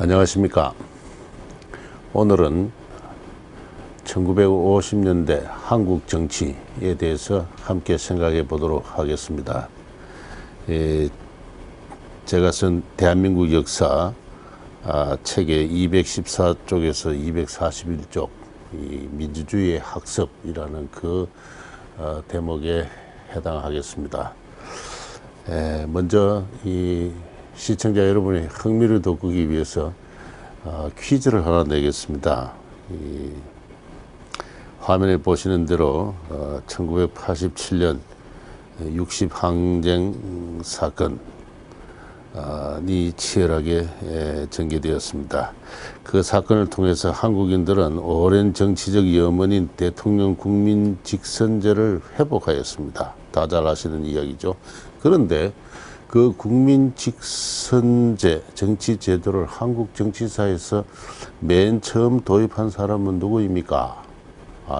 안녕하십니까. 오늘은 1950년대 한국 정치에 대해서 함께 생각해 보도록 하겠습니다. 제가 쓴 대한민국 역사 책의 214쪽에서 241쪽 민주주의의 학습이라는 그 대목에 해당하겠습니다. 먼저 이 시청자 여러분의 흥미를 돋구기 위해서 퀴즈를 하나 내겠습니다. 이 화면에 보시는 대로 1987년 60항쟁 사건이 치열하게 전개되었습니다. 그 사건을 통해서 한국인들은 오랜 정치적 염원인 대통령 국민 직선제를 회복하였습니다. 다 잘 아시는 이야기죠. 그런데 그 국민 직선제 정치 제도를 한국 정치사에서 맨 처음 도입한 사람은 누구입니까?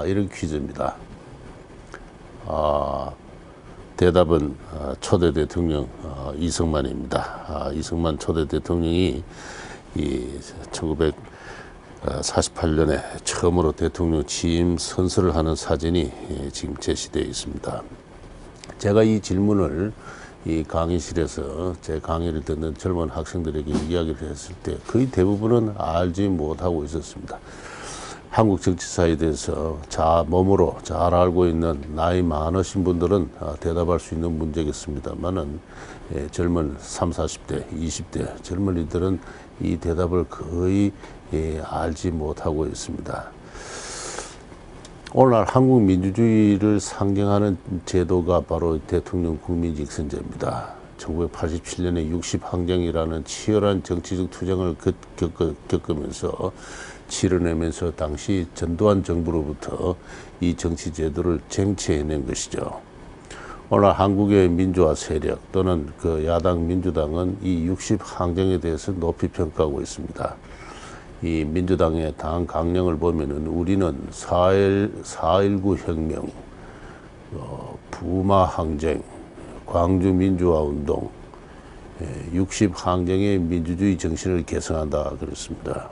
이런 퀴즈입니다. 대답은 초대 대통령 이승만입니다. 이승만 초대 대통령이 이 1948년에 처음으로 대통령 취임 선서를 하는 사진이 지금 제시되어 있습니다. 제가 이 질문을 이 강의실에서 제 강의를 듣는 젊은 학생들에게 이야기를 했을 때 거의 대부분은 알지 못하고 있었습니다. 한국 정치사에 대해서 몸으로 잘 알고 있는 나이 많으신 분들은 대답할 수 있는 문제겠습니다만은 젊은 30, 40대, 20대 젊은이들은 이 대답을 거의 알지 못하고 있습니다. 오늘날 한국 민주주의를 상징하는 제도가 바로 대통령 국민직선제입니다. 1987년에 60항쟁이라는 치열한 정치적 투쟁을 겪으면서 치러내면서 당시 전두환 정부로부터 이 정치 제도를 쟁취해낸 것이죠. 오늘 한국의 민주화 세력 또는 그 야당 민주당은 이 60항쟁에 대해서 높이 평가하고 있습니다. 이 민주당의 당 강령을 보면은 우리는 4.19 혁명, 부마 항쟁, 광주 민주화 운동, 60항쟁의 민주주의 정신을 계승한다 그랬습니다.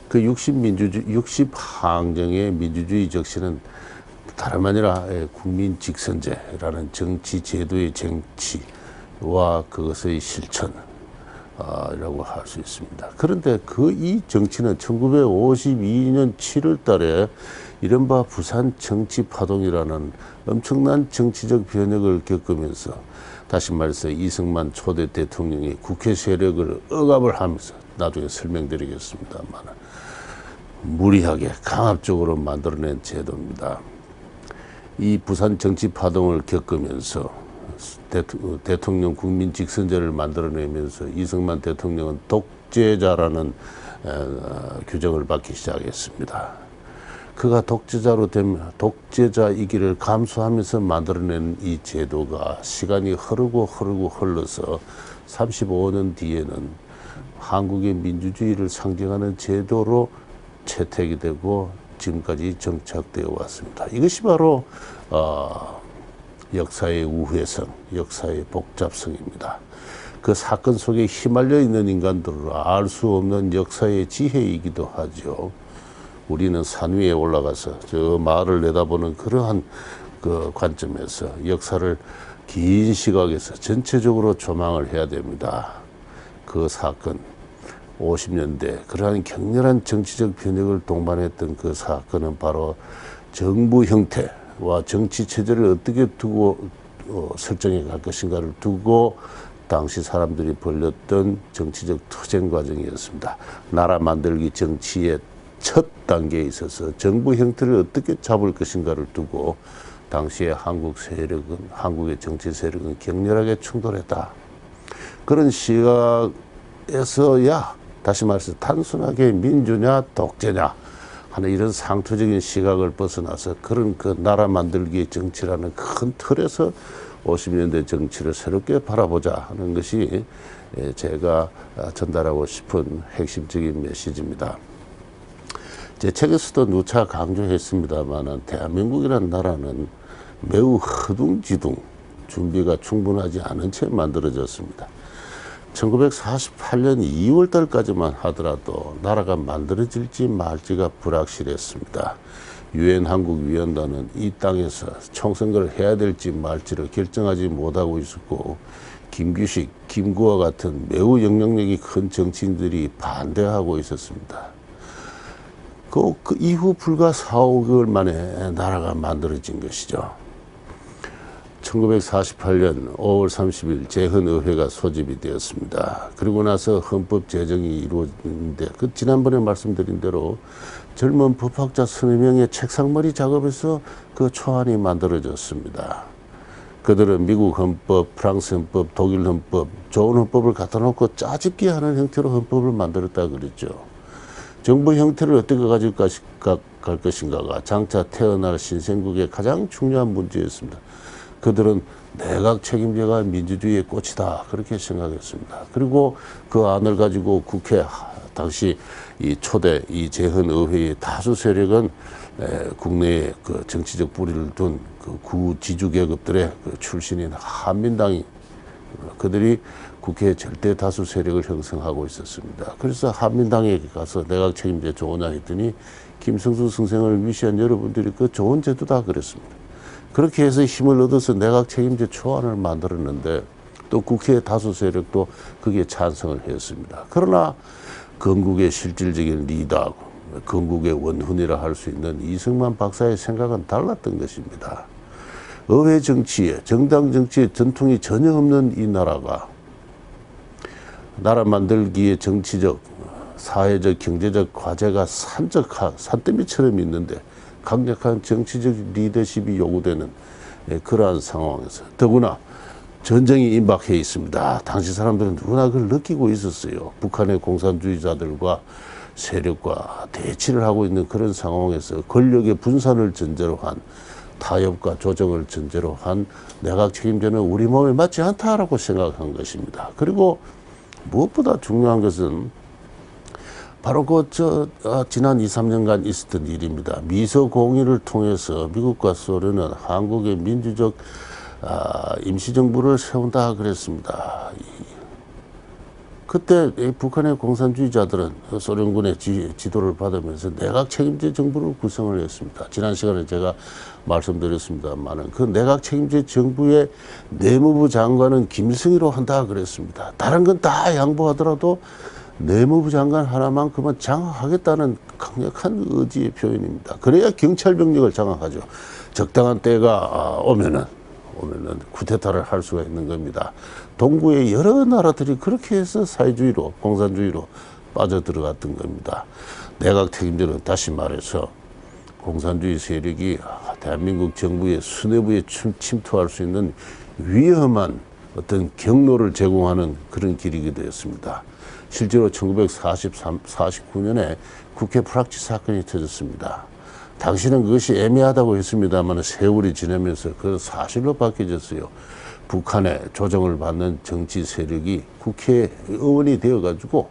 그 60항쟁의 민주주의 정신은 다름 아니라 국민 직선제라는 정치 제도의 정치와 그것의 실천 라고 할 수 있습니다. 그런데 이 정치는 1952년 7월 달에 이른바 부산 정치파동이라는 엄청난 정치적 변혁을 겪으면서 다시 말해서 이승만 초대 대통령이 국회 세력을 억압을 하면서 나중에 설명드리겠습니다만 무리하게 강압적으로 만들어낸 제도입니다. 이 부산 정치파동을 겪으면서 대통령 국민 직선제를 만들어내면서 이승만 대통령은 독재자라는 규정을 받기 시작했습니다. 그가 독재자이기를 감수하면서 만들어낸 이 제도가 시간이 흘러서 35년 뒤에는 한국의 민주주의를 상징하는 제도로 채택이 되고 지금까지 정착되어 왔습니다. 이것이 바로 역사의 우회성, 역사의 복잡성입니다. 그 사건 속에 휘말려 있는 인간들을 알 수 없는 역사의 지혜이기도 하죠. 우리는 산 위에 올라가서 저 마을을 내다보는 그러한 그 관점에서 역사를 긴 시각에서 전체적으로 조망을 해야 됩니다. 그 사건, 50년대 그러한 격렬한 정치적 변혁을 동반했던 그 사건은 바로 정부 형태와 정치 체제를 어떻게 두고 설정해 갈 것인가를 두고 당시 사람들이 벌였던 정치적 투쟁 과정이었습니다. 나라 만들기 정치의 첫 단계에 있어서 정부 형태를 어떻게 잡을 것인가를 두고 당시의 한국의 정치 세력은 격렬하게 충돌했다. 그런 시각에서야 다시 말해서 단순하게 민주냐 독재냐 하는 이런 상투적인 시각을 벗어나서 그런 그 나라 만들기의 정치라는 큰 틀에서 50년대 정치를 새롭게 바라보자 하는 것이 제가 전달하고 싶은 핵심적인 메시지입니다. 제 책에서도 누차 강조했습니다만 대한민국이라는 나라는 매우 허둥지둥 준비가 충분하지 않은 채 만들어졌습니다. 1948년 2월 달까지만 하더라도 나라가 만들어질지 말지가 불확실했습니다. 유엔 한국위원단은 이 땅에서 총선거를 해야 될지 말지를 결정하지 못하고 있었고, 김규식, 김구와 같은 매우 영향력이 큰 정치인들이 반대하고 있었습니다. 그 이후 불과 4, 5개월 만에 나라가 만들어진 것이죠. 1948년 5월 30일 재헌의회가 소집이 되었습니다. 그리고 나서 헌법 제정이 이루어지는데, 지난번에 말씀드린 대로 젊은 법학자 서너 명의 책상머리 작업에서 그 초안이 만들어졌습니다. 그들은 미국 헌법, 프랑스 헌법, 독일 헌법, 좋은 헌법을 갖다 놓고 짜집기 하는 형태로 헌법을 만들었다 그랬죠. 정부 형태를 어떻게 가져갈 것인가가 장차 태어날 신생국의 가장 중요한 문제였습니다. 그들은 내각 책임제가 민주주의의 꽃이다, 그렇게 생각했습니다. 그리고 그 안을 가지고 국회, 당시 이 초대 이 재헌의회의 다수 세력은 국내에 그 정치적 뿌리를 둔 그 구지주 계급들의 그 출신인 한민당이, 그들이 국회 절대 다수 세력을 형성하고 있었습니다. 그래서 한민당에 가서 내각 책임제 좋으냐 했더니 김성수 선생을 위시한 여러분들이 그 좋은 제도다 그랬습니다. 그렇게 해서 힘을 얻어서 내각 책임제 초안을 만들었는데, 또 국회 다수 세력도 거기에 찬성을 했습니다. 그러나 건국의 실질적인 리더하고 건국의 원훈이라 할 수 있는 이승만 박사의 생각은 달랐던 것입니다. 의회 정치에, 정당 정치에 전통이 전혀 없는 이 나라가 나라 만들기에 정치적, 사회적, 경제적 과제가 산더미처럼 있는데 강력한 정치적 리더십이 요구되는 그러한 상황에서, 더구나 전쟁이 임박해 있습니다. 당시 사람들은 누구나 그걸 느끼고 있었어요. 북한의 공산주의자들과 세력과 대치를 하고 있는 그런 상황에서 권력의 분산을 전제로 한, 타협과 조정을 전제로 한 내각 책임제는 우리 몸에 맞지 않다라고 생각한 것입니다. 그리고 무엇보다 중요한 것은 바로 지난 2, 3년간 있었던 일입니다. 미소 공의를 통해서 미국과 소련은 한국의 민주적 임시정부를 세운다 그랬습니다. 그때 북한의 공산주의자들은 소련군의 지도를 받으면서 내각 책임제 정부를 구성을 했습니다. 지난 시간에 제가 말씀드렸습니다만, 그 내각 책임제 정부의 내무부 장관은 김승희로 한다 그랬습니다. 다른 건 다 양보하더라도 내무부 장관 하나만큼은 장악하겠다는 강력한 의지의 표현입니다. 그래야 경찰 병력을 장악하죠. 적당한 때가 오면은 쿠데타를 할 수가 있는 겁니다. 동구의 여러 나라들이 그렇게 해서 사회주의로, 공산주의로 빠져들어갔던 겁니다. 내각 책임제는 다시 말해서 공산주의 세력이 대한민국 정부의 수뇌부에 침투할 수 있는 위험한 어떤 경로를 제공하는 그런 길이게 되었습니다. 실제로 1949년에 국회 프락치 사건이 터졌습니다. 당시는 그것이 애매하다고 했습니다만 세월이 지나면서 그 사실로 바뀌어졌어요. 북한의 조정을 받는 정치 세력이 국회의원이 되어가지고,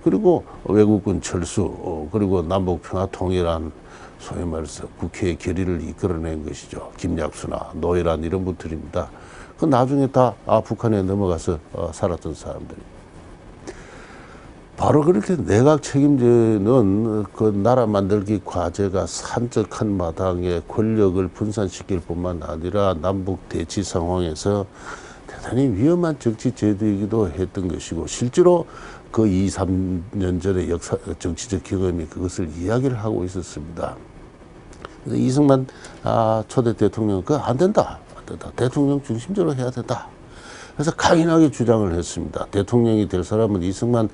그리고 외국군 철수, 그리고 남북평화 통일한 소위 말해서 국회의 결의를 이끌어낸 것이죠. 김약수나 노회란 이런 분들입니다. 그 나중에 다 북한에 넘어가서 살았던 사람들이. 바로 그렇게 내각 책임제는 그 나라 만들기 과제가 산적한 마당에 권력을 분산시킬 뿐만 아니라 남북 대치 상황에서 대단히 위험한 정치 제도이기도 했던 것이고, 실제로 그 2, 3년 전의 정치적 경험이 그것을 이야기를 하고 있었습니다. 그래서 이승만 초대 대통령은 그거 안 된다. 대통령 중심적으로 해야 된다. 그래서 강인하게 주장을 했습니다. 대통령이 될 사람은 이승만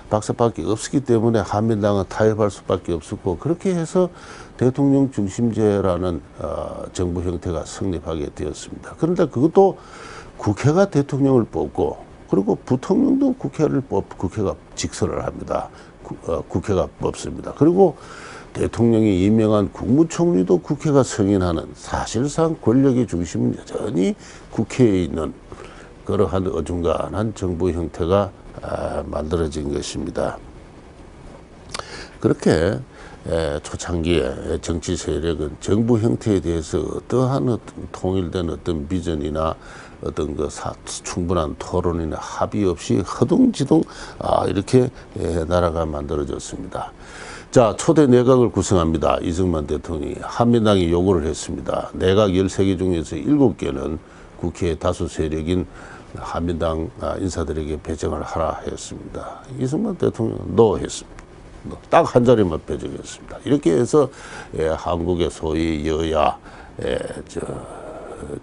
박사밖에 없었기 때문에 한민당은 타협할 수밖에 없었고, 그렇게 해서 대통령 중심제라는 정부 형태가 성립하게 되었습니다. 그런데 그것도 국회가 대통령을 뽑고, 그리고 부통령도 국회가 직선을 합니다. 국회가 뽑습니다. 그리고 대통령이 임명한 국무총리도 국회가 승인하는, 사실상 권력의 중심은 여전히 국회에 있는 그러한 어중간한 정부 형태가 만들어진 것입니다. 그렇게 초창기에 정치 세력은 정부 형태에 대해서 어떠한 통일된 어떤 비전이나 어떤 그 충분한 토론이나 합의 없이 허둥지둥 이렇게 나라가 만들어졌습니다. 자, 초대 내각을 구성합니다. 이승만 대통령이 한민당이 요구를 했습니다. 내각 13개 중에서 7개는 국회 다수 세력인 한민당 인사들에게 배정을 하라 했습니다. 이승만 대통령은 노 했습니다. 딱 한 자리만 배정했습니다. 이렇게 해서 한국의 소위 여야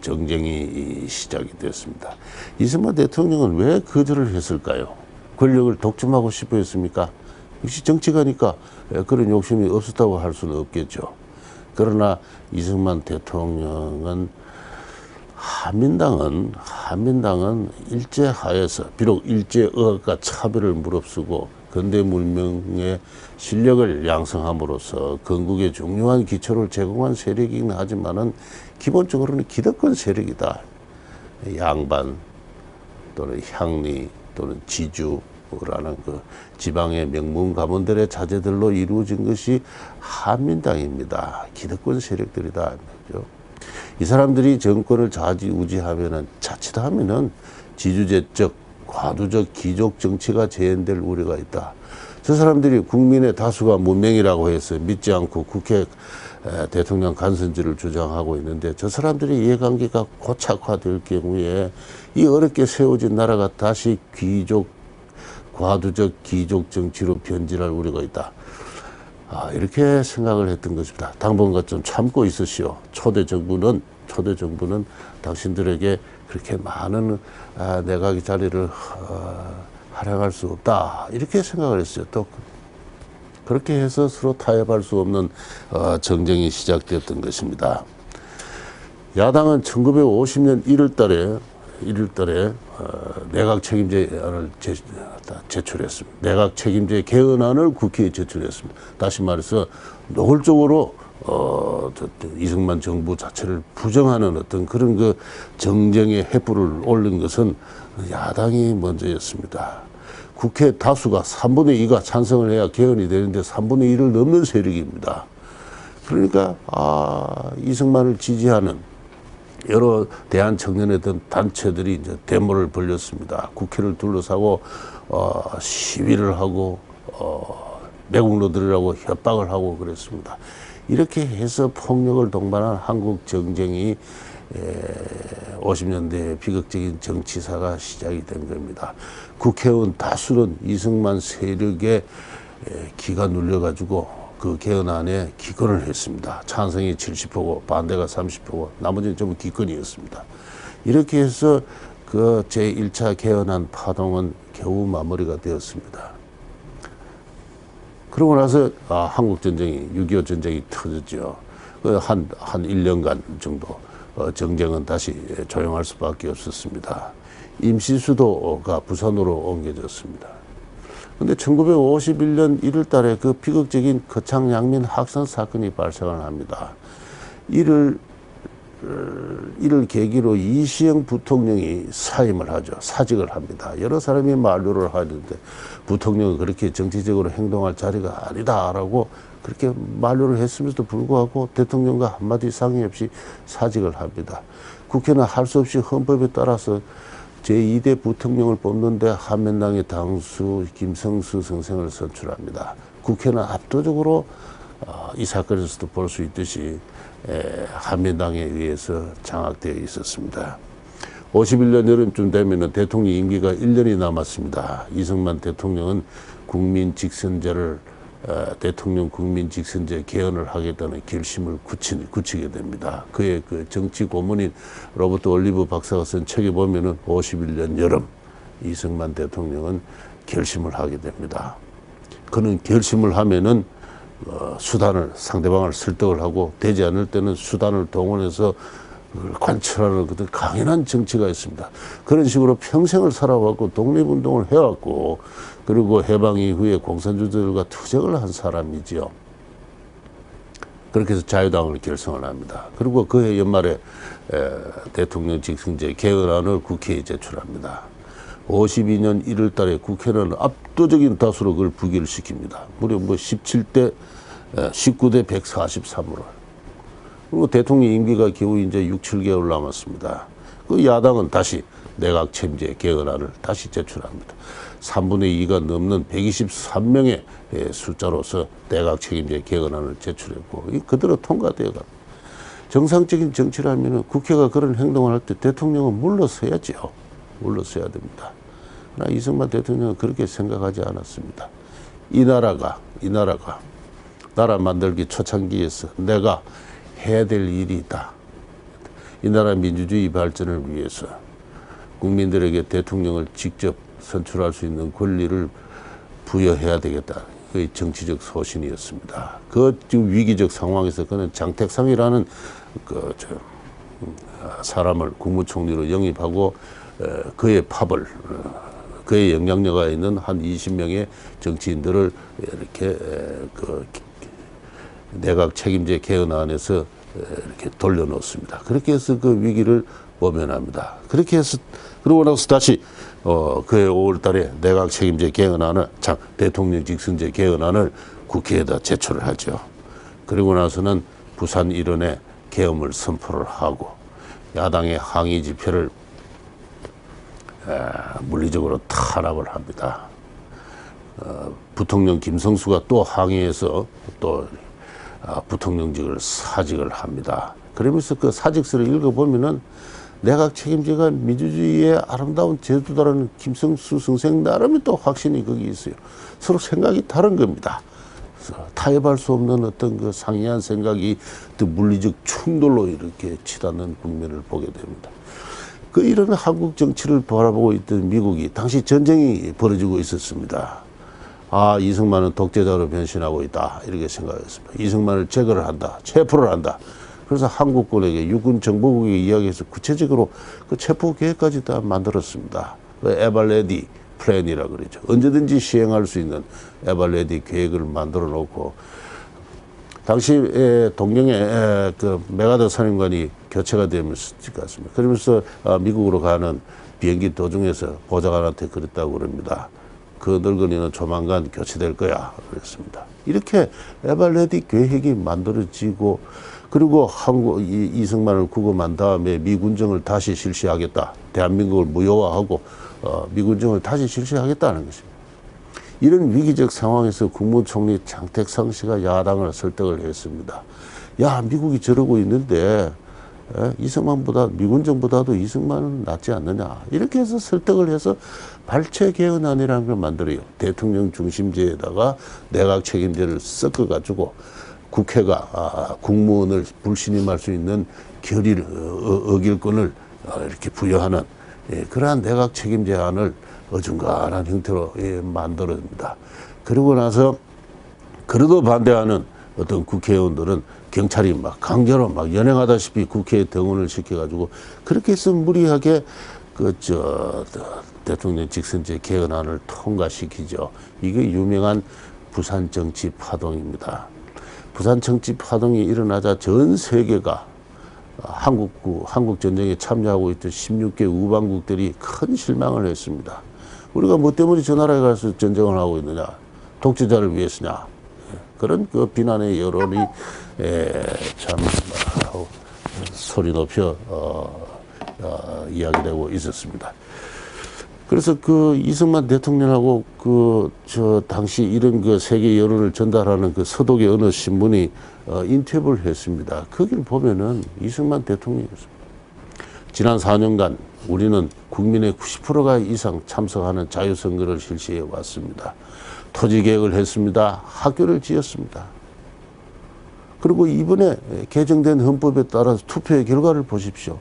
정쟁이 시작이 됐습니다. 이승만 대통령은 왜 거절을 했을까요? 권력을 독점하고 싶어 했습니까? 역시 정치가니까 그런 욕심이 없었다고 할 수는 없겠죠. 그러나 이승만 대통령은 한민당은 일제하에서 비록 일제의학과 차별을 무릅쓰고 근대문명의 실력을 양성함으로써 건국의 중요한 기초를 제공한 세력이긴 하지만은 기본적으로는 기득권 세력이다. 양반 또는 향리 또는 지주라는 그 지방의 명문 가문들의 자제들로 이루어진 것이 한민당입니다. 기득권 세력들이다. 이 사람들이 정권을 좌지우지하면은 자칫하면은 지주제적 과도적 귀족 정치가 재현될 우려가 있다. 저 사람들이 국민의 다수가 문명이라고 해서 믿지 않고 국회 대통령 간선제를 주장하고 있는데 저 사람들의 이해관계가 고착화될 경우에 이 어렵게 세워진 나라가 다시 과도적 귀족 정치로 변질할 우려가 있다. 이렇게 생각을 했던 것입니다. 당분간 좀 참고 있으시오. 초대 정부는 당신들에게 그렇게 많은 내각의 자리를 활용할 수 없다. 이렇게 생각을 했어요. 또 그렇게 해서 서로 타협할 수 없는 정쟁이 시작되었던 것입니다. 야당은 1950년 1월 달에 내각 책임제안을 제출했습니다. 내각 책임제 개헌안을 국회에 제출했습니다. 다시 말해서 노골적으로 이승만 정부 자체를 부정하는 어떤 그런 그 정쟁의 횃불을 올린 것은 야당이 먼저였습니다. 국회 다수가 3분의 2가 찬성을 해야 개헌이 되는데 3분의 1을 넘는 세력입니다. 그러니까 이승만을 지지하는 여러 대한청년의 단체들이 이제 데모를 벌였습니다. 국회를 둘러싸고 시위를 하고 매국노 들으라고 협박을 하고 그랬습니다. 이렇게 해서 폭력을 동반한 한국 정쟁이 50년대 비극적인 정치사가 시작이 된 겁니다. 국회의원 다수는 이승만 세력에 기가 눌려가지고 그 개헌안에 기권을 했습니다. 찬성이 70%고 반대가 30%고 나머지는 전부 기권이었습니다. 이렇게 해서 그 제1차 개헌안 파동은 겨우 마무리가 되었습니다. 그러고 나서 한국전쟁이 6.25 전쟁이 터졌죠. 한 1년간 정도 정쟁은 다시 조용할 수밖에 없었습니다. 임시수도가 부산으로 옮겨졌습니다. 근데 1951년 1월 달에 그 비극적인 거창양민 학살 사건이 발생을 합니다. 이를 계기로 이시영 부통령이 사임을 하죠. 사직을 합니다. 여러 사람이 만류를 하는데 부통령은 그렇게 정치적으로 행동할 자리가 아니다라고 그렇게 만류를 했음에도 불구하고 대통령과 한마디 상의 없이 사직을 합니다. 국회는 할 수 없이 헌법에 따라서 제2대 부통령을 뽑는데 한민당의 당수 김성수 선생을 선출합니다. 국회는 압도적으로 이 사건에서도 볼 수 있듯이 한민당에 의해서 장악되어 있었습니다. 51년 여름쯤 되면 대통령 임기가 1년이 남았습니다. 이승만 대통령은 대통령 국민직선제 개헌을 하겠다는 결심을 굳히게 됩니다. 그의 그 정치 고문인 로버트 올리브 박사가 쓴 책에 보면은 51년 여름 이승만 대통령은 결심을 하게 됩니다. 그는 결심을 하면은 상대방을 설득을 하고 되지 않을 때는 수단을 동원해서 관철하는 그런 강인한 정치가 있습니다. 그런 식으로 평생을 살아왔고 독립운동을 해왔고 그리고 해방 이후에 공산주의들과 투쟁을 한 사람이지요. 그렇게 해서 자유당을 결성을 합니다. 그리고 그해 연말에 대통령 직선제 개헌안을 국회에 제출합니다. 52년 1월 달에 국회는 압도적인 다수로 그걸 부결시킵니다. 무려 17대 19대 143으로. 그리고 대통령 임기가 겨우 이제 6, 7개월 남았습니다. 그 야당은 다시 내각 책임제 개헌안을 다시 제출합니다. 3분의 2가 넘는 123명의 숫자로서 내각 책임제 개헌안을 제출했고 그대로 통과되어 갑니다. 정상적인 정치라면 국회가 그런 행동을 할 때 대통령은 물러서야죠. 물러서야 됩니다. 그러나 이승만 대통령은 그렇게 생각하지 않았습니다. 이 나라가 나라 만들기 초창기에서 내가 해야 될 일이 있다. 이 나라 민주주의 발전을 위해서 국민들에게 대통령을 직접 선출할 수 있는 권리를 부여해야 되겠다. 그의 정치적 소신이었습니다. 그 지금 위기적 상황에서 그는 장택상이라는 사람을 국무총리로 영입하고 그의 팝을 그의 영향력가 있는 한 20명의 정치인들을 이렇게 내각 책임제 개헌안에서 이렇게 돌려놓습니다. 그렇게 해서 그 위기를 모면합니다. 그렇게 해서 그러고 나서 다시 그해 5월달에 내각 책임제 개헌안을 대통령 직선제 개헌안을 국회에다 제출을 하죠. 그리고 나서는 부산 일원에 계엄을 선포를 하고 야당의 항의 집회를 물리적으로 탄압을 합니다. 부통령 김성수가 또 항의해서 또 부통령직을 사직을 합니다. 그러면서 그 사직서를 읽어보면은 내각 책임제가 민주주의의 아름다운 제도다라는 김성수 선생 나름의 또 확신이 거기 있어요. 서로 생각이 다른 겁니다. 타협할 수 없는 어떤 그 상이한 생각이 또 물리적 충돌로 이렇게 치닫는 국면을 보게 됩니다. 그 이런 한국 정치를 바라보고 있던 미국이 당시 전쟁이 벌어지고 있었습니다. 아, 이승만은 독재자로 변신하고 있다. 이렇게 생각했습니다. 이승만을 제거를 한다. 체포를 한다. 그래서 한국군에게 육군 정보국에 이야기해서 구체적으로 그 체포 계획까지 다 만들었습니다. 그 에발레디 플랜이라 그러죠. 언제든지 시행할 수 있는 에발레디 계획을 만들어 놓고 당시 동경에 그 메가더 사령관이 교체가 되면서 갔습니다. 그러면서 미국으로 가는 비행기 도중에서 보좌관한테 그랬다고 그럽니다. 그 늙은이는 조만간 교체될 거야 그랬습니다. 이렇게 에발레디 계획이 만들어지고 그리고 이승만을 구금한 다음에 미군정을 다시 실시하겠다. 대한민국을 무효화하고 미군정을 다시 실시하겠다는 것입니다. 이런 위기적 상황에서 국무총리 장택상 씨가 야당을 설득을 했습니다. 야, 미국이 저러고 있는데 이승만보다 미군정보다도 이승만은 낫지 않느냐. 이렇게 해서 설득을 해서 발췌 개헌안이라는 걸 만들어요. 대통령 중심제에다가 내각 책임제를 섞어가지고 국회가 국무원을 불신임할 수 있는 결의를 어길권을 이렇게 부여하는 그러한 내각 책임제안을 어중간한 형태로 만들어집니다. 그리고 나서 그래도 반대하는 어떤 국회의원들은 경찰이 막 강제로 막 연행하다시피 국회에 등원을 시켜가지고 그렇게 해서 무리하게 대통령 직선제 개헌안을 통과시키죠. 이게 유명한 부산 정치 파동입니다. 부산 정치 파동이 일어나자 전 세계가 한국 전쟁에 참여하고 있던 16개 우방국들이 큰 실망을 했습니다. 우리가 뭐 때문에 저 나라에 가서 전쟁을 하고 있느냐, 독재자를 위해서냐, 그런 그 비난의 여론이 참 소리 높여 이야기되고 있었습니다. 그래서 그 이승만 대통령하고 당시 이런 그 세계 여론을 전달하는 그 서독의 어느 신문이 인터뷰를 했습니다. 거기를 보면은 이승만 대통령이었습니다. 지난 4년간 우리는 국민의 90%가 이상 참석하는 자유선거를 실시해 왔습니다. 토지 개혁을 했습니다. 학교를 지었습니다. 그리고 이번에 개정된 헌법에 따라서 투표의 결과를 보십시오.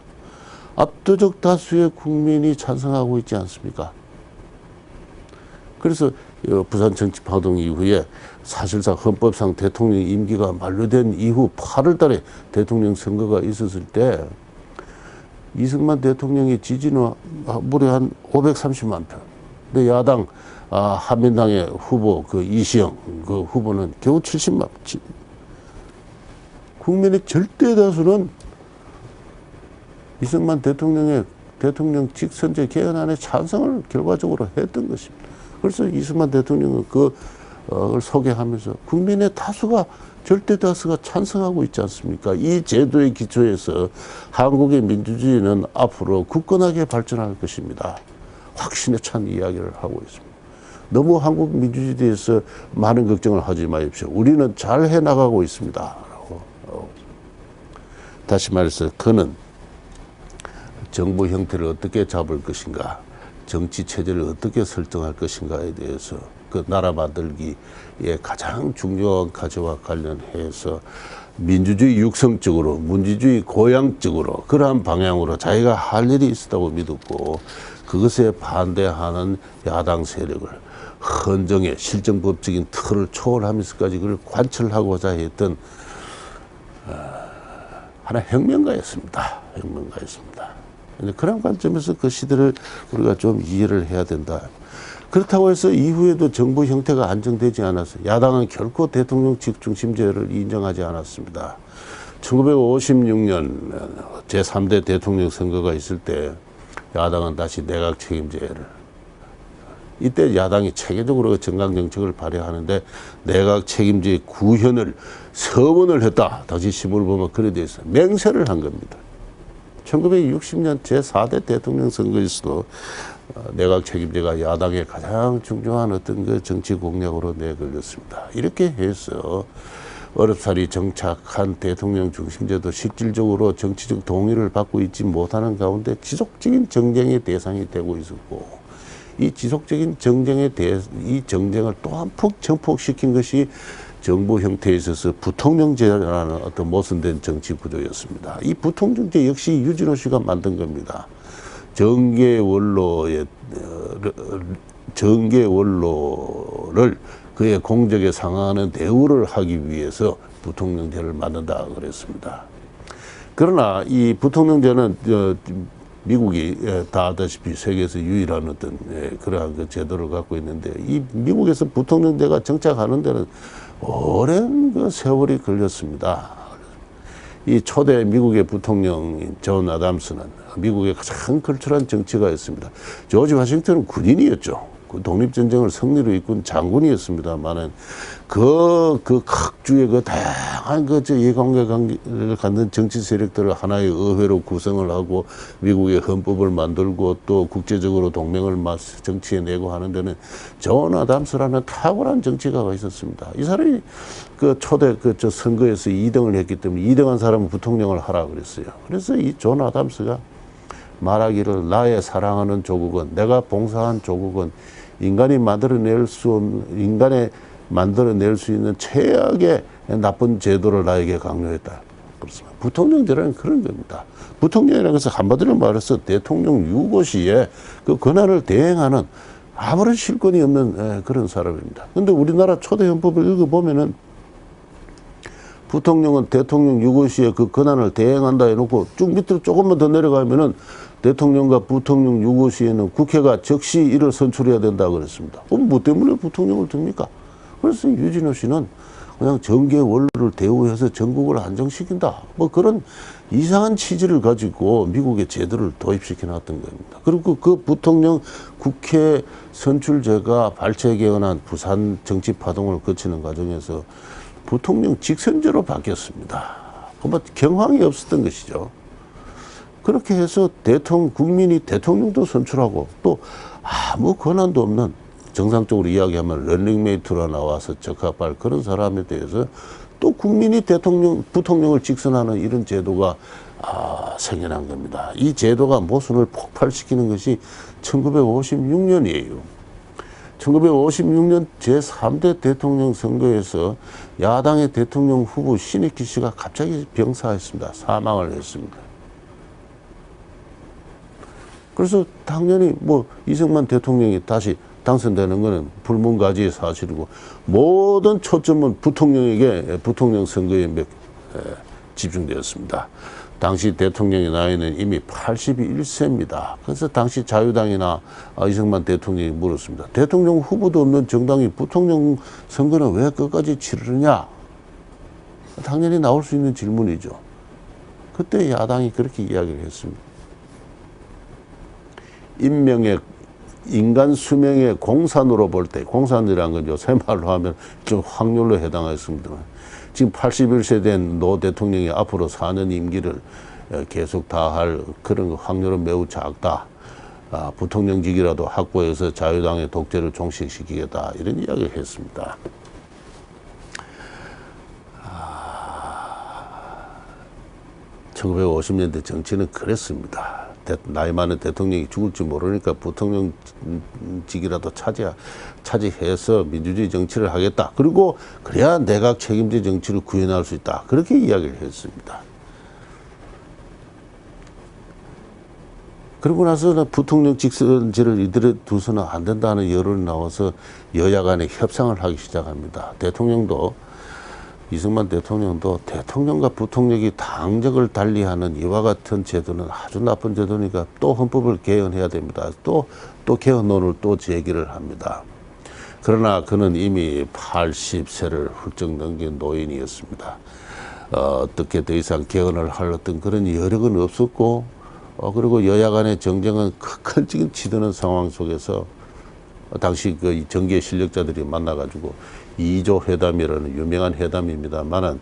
압도적 다수의 국민이 찬성하고 있지 않습니까? 그래서 부산 정치 파동 이후에 사실상 헌법상 대통령 임기가 만료된 이후 8월 달에 대통령 선거가 있었을 때 이승만 대통령의 지지는 무려 한 530만 표. 근데 야당 한민당의 후보 이시영 그 후보는 겨우 70만 표. 국민의 절대 다수는 이승만 대통령의 대통령 직선제 개헌안에 찬성을 결과적으로 했던 것입니다. 그래서 이승만 대통령은 그걸 소개하면서 국민의 다수가 절대 다수가 찬성하고 있지 않습니까? 이 제도의 기초에서 한국의 민주주의는 앞으로 굳건하게 발전할 것입니다. 확신에 찬 이야기를 하고 있습니다. 너무 한국 민주주의에 대해서 많은 걱정을 하지 마십시오. 우리는 잘 해나가고 있습니다. 라고. 다시 말해서 그는 정부 형태를 어떻게 잡을 것인가, 정치 체제를 어떻게 설정할 것인가에 대해서 그 나라 만들기에 가장 중요한 가치와 관련해서 민주주의 육성적으로, 민주주의 고양적으로 그러한 방향으로 자기가 할 일이 있었다고 믿었고, 그것에 반대하는 야당 세력을 헌정의 실정법적인 틀을 초월하면서까지 그걸 관철하고자 했던 하나의 혁명가였습니다. 혁명가였습니다. 그런 관점에서 그 시대를 우리가 좀 이해를 해야 된다. 그렇다고 해서 이후에도 정부 형태가 안정되지 않았어요. 야당은 결코 대통령 중심제를 인정하지 않았습니다. 1956년 제3대 대통령 선거가 있을 때 야당은 다시 내각 책임제를, 이때 야당이 체계적으로 정강정책을 발휘하는데 내각 책임제 구현을 서원을 했다. 당시 신문을 보면 그래 돼 있어요. 맹세를 한 겁니다. 1960년 제4대 대통령 선거에서도 내각 책임제가 야당의 가장 중요한 어떤 그 정치 공약으로 내걸렸습니다. 이렇게 해서 어렵사리 정착한 대통령 중심제도 실질적으로 정치적 동의를 받고 있지 못하는 가운데 지속적인 정쟁의 대상이 되고 있었고, 이 지속적인 이 정쟁을 또한 푹 정폭시킨 것이 정부 형태에 있어서 부통령제라는 어떤 모순된 정치 구조였습니다. 이 부통령제 역시 유진호 씨가 만든 겁니다. 정계 원로를 그의 공적에 상하는 대우를 하기 위해서 부통령제를 만든다 그랬습니다. 그러나 이 부통령제는 미국이 다 아다시피 세계에서 유일한 어떤 그러한 그 제도를 갖고 있는데, 이 미국에서 부통령제가 정착하는 데는 오랜 그 세월이 걸렸습니다. 이 초대 미국의 부통령인 존 아담스는 미국의 가장 걸출한 정치가였습니다. 조지 워싱턴은 군인이었죠. 그 독립전쟁을 승리로 이끈 장군이었습니다만은 그 각주의 그 다양한 그 이해관계를 갖는 정치 세력들을 하나의 의회로 구성을 하고 미국의 헌법을 만들고 또 국제적으로 동맹을 정치에 내고 하는 데는 존 아담스라는 탁월한 정치가가 있었습니다. 이 사람이 그 초대 선거에서 2등을 했기 때문에 2등한 사람은 부통령을 하라 그랬어요. 그래서 이 존 아담스가 말하기를 나의 사랑하는 조국은, 내가 봉사한 조국은 인간이 만들어낼 수 있는 최악의 나쁜 제도를 나에게 강요했다. 그렇습니다. 부통령제라는 그런 겁니다. 부통령이라는 것은 한마디로 말해서 대통령 유고 시에 그 권한을 대행하는 아무런 실권이 없는 그런 사람입니다. 그런데 우리나라 초대 헌법을 읽어보면은 부통령은 대통령 유고 시에 그 권한을 대행한다 해놓고 쭉 밑으로 조금만 더 내려가면은 대통령과 부통령 유고 시에는 국회가 즉시 이를 선출해야 된다 그랬습니다. 그럼 뭐 때문에 부통령을 듭니까? 그래서 유진호 씨는 그냥 정계 원로를 대우해서 전국을 안정시킨다. 뭐 그런 이상한 취지를 가지고 미국의 제도를 도입시켜 놨던 겁니다. 그리고 그 부통령 국회 선출제가 발췌 개헌한 부산 정치 파동을 거치는 과정에서 부통령 직선제로 바뀌었습니다. 뭐 경황이 없었던 것이죠. 그렇게 해서 국민이 대통령도 선출하고 또 아무 권한도 없는, 정상적으로 이야기하면 런닝메이트로 나와서 적합할 그런 사람에 대해서 또 국민이 부통령을 직선하는 이런 제도가 생겨난 겁니다. 이 제도가 모순을 폭발시키는 것이 1956년이에요. 1956년 제3대 대통령 선거에서 야당의 대통령 후보 신익희 씨가 갑자기 병사했습니다. 사망을 했습니다. 그래서 당연히 뭐 이승만 대통령이 다시 당선되는 것은 불문가지의 사실이고, 모든 초점은 부통령 선거에 집중되었습니다. 당시 대통령의 나이는 이미 81세입니다. 그래서 당시 자유당이나 이승만 대통령이 물었습니다. 대통령 후보도 없는 정당이 부통령 선거는 왜 끝까지 치르느냐? 당연히 나올 수 있는 질문이죠. 그때 야당이 그렇게 이야기를 했습니다. 임명의 인간 수명의 공산으로 볼 때, 공산이라는 건 요새 말로 하면 좀 확률로 해당하겠습니다. 지금 81세 된 노 대통령이 앞으로 4년 임기를 계속 다 할 그런 확률은 매우 작다. 부통령직이라도 확보해서 자유당의 독재를 종식시키겠다. 이런 이야기를 했습니다. 1950년대 정치는 그랬습니다. 나이 많은 대통령이 죽을지 모르니까 부통령직이라도 차지해서 민주주의 정치를 하겠다. 그리고 그래야 내각 책임제 정치를 구현할 수 있다. 그렇게 이야기를 했습니다. 그러고 나서는 부통령 직선제를 이들에 두서는 안 된다는 여론이 나와서 여야 간에 협상을 하기 시작합니다. 이승만 대통령도 대통령과 부통령이 당적을 달리하는 이와 같은 제도는 아주 나쁜 제도니까 또 헌법을 개헌해야 됩니다. 또 개헌론을 또 제기를 합니다. 그러나 그는 이미 80세를 훌쩍 넘긴 노인이었습니다. 어떻게 더 이상 개헌을 할 어떤 그런 여력은 없었고, 그리고 여야 간의 정쟁은 큰 치드는 상황 속에서 당시 그 정계 실력자들이 만나가지고 2조 회담이라는 유명한 회담입니다만은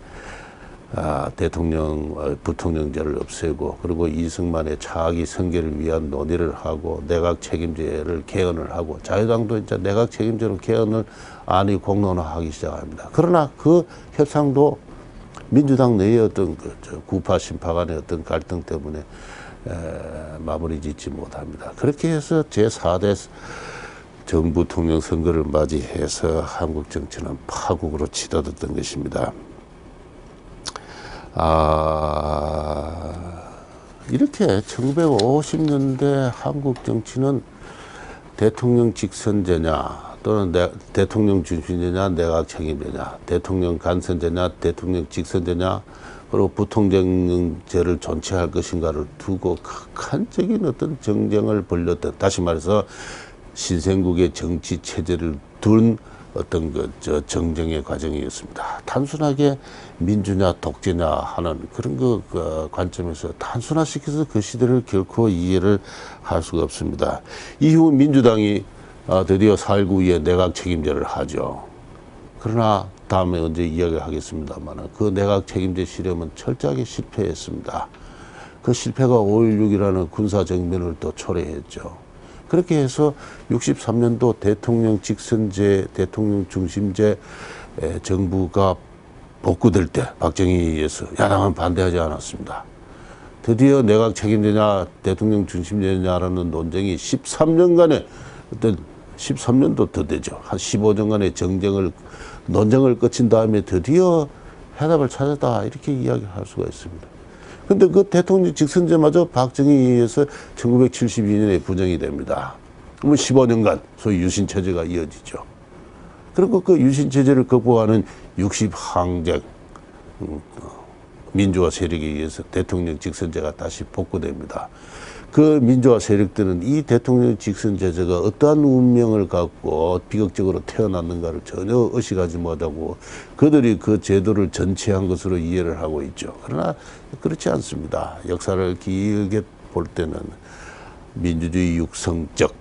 부통령제를 없애고 그리고 이승만의 차기 승계를 위한 논의를 하고 내각 책임제를 개헌을 하고 자유당도 이제 내각 책임제로 개헌을 안이 공론화하기 시작합니다. 그러나 그 협상도 민주당 내의 어떤 구파 신파 간의 어떤 갈등 때문에 마무리 짓지 못합니다. 그렇게 해서 제4대 정부통령 선거를 맞이해서 한국 정치는 파국으로 치닫았던 것입니다. 이렇게 1950년대 한국 정치는 대통령 직선제냐 또는 대통령 중심제냐 내각 책임제냐 대통령 간선제냐 대통령 직선제냐 그리고 부통령제를 존치할 것인가를 두고 극한적인 어떤 정쟁을 벌였던, 다시 말해서 신생국의 정치 체제를 둔 어떤 정쟁의 과정이었습니다. 단순하게 민주냐 독재냐 하는 그런 관점에서 단순화시켜서 그 시대를 결코 이해를 할 수가 없습니다. 이후 민주당이 드디어 4.19 내각 책임제를 하죠. 그러나 다음에 언제 이야기하겠습니다만 그 내각 책임제 실험은 철저하게 실패했습니다. 그 실패가 5.16이라는 군사정변을 또 초래했죠. 그렇게 해서 63년도 대통령 직선제, 대통령 중심제 정부가 복구될 때 박정희에 의해서 야당은 반대하지 않았습니다. 드디어 내각 책임제냐 대통령 중심제냐라는 논쟁이 13년간의 어떤 13년도 더 되죠. 한 15년간의 논쟁을 거친 다음에 드디어 해답을 찾았다 이렇게 이야기할 수가 있습니다. 근데 그 대통령 직선제마저 박정희에 의해서 1972년에 부정이 됩니다. 그러면 15년간 소위 유신체제가 이어지죠. 그리고 그 유신체제를 극복하는 60항쟁 민주화 세력에 의해서 대통령 직선제가 다시 복구됩니다. 그 민주화 세력들은 이 대통령 직선제제가 어떠한 운명을 갖고 비극적으로 태어났는가를 전혀 의식하지 못하고 그들이 그 제도를 전치한 것으로 이해를 하고 있죠. 그러나 그렇지 않습니다. 역사를 길게 볼 때는 민주주의 육성적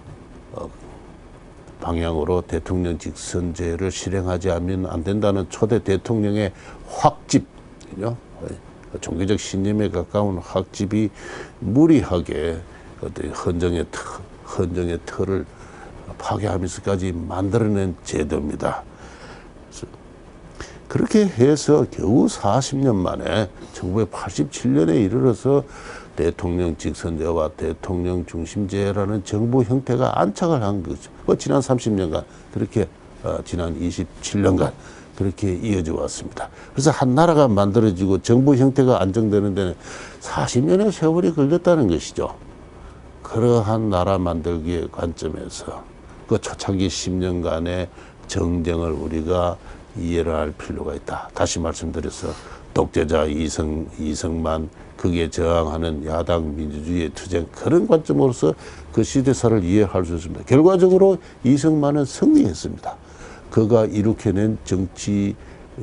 방향으로 대통령 직선제를 실행하지 않으면 안 된다는 초대 대통령의 확집, 종교적 신념에 가까운 확집이 무리하게 어떤 헌정의 틀을 파괴하면서까지 만들어낸 제도입니다. 그렇게 해서 겨우 40년 만에 1987년에 이르러서 대통령 직선제와 대통령 중심제라는 정부 형태가 안착을 한 거죠. 지난 30년간 그렇게 지난 27년간 그렇게 이어져 왔습니다. 그래서 한 나라가 만들어지고 정부 형태가 안정되는 데는 40년의 세월이 걸렸다는 것이죠. 그러한 나라 만들기의 관점에서 그 초창기 10년간의 정쟁을 우리가 이해를 할 필요가 있다. 다시 말씀드려서 독재자 이승만 거기에 저항하는 야당 민주주의의 투쟁 그런 관점으로서 그 시대사를 이해할 수 있습니다. 결과적으로 이승만은 승리했습니다. 그가 일으켜낸 정치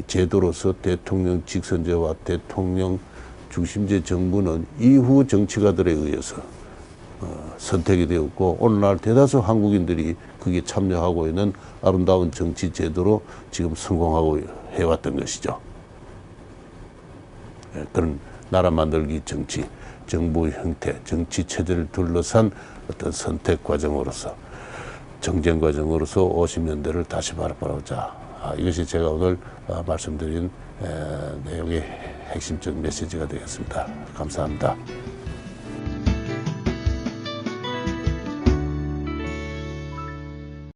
제도로서 대통령 직선제와 대통령 중심제 정부는 이후 정치가들에 의해서 선택이 되었고 오늘날 대다수 한국인들이 그게 참여하고 있는 아름다운 정치 제도로 지금 성공하고 해왔던 것이죠. 그런 나라 만들기 정치, 정부 형태, 정치 체제를 둘러싼 어떤 선택 과정으로서 정쟁 과정으로서 50년대를 다시 바라보자. 이것이 제가 오늘 말씀드린 내용의 핵심적 메시지가 되겠습니다. 감사합니다.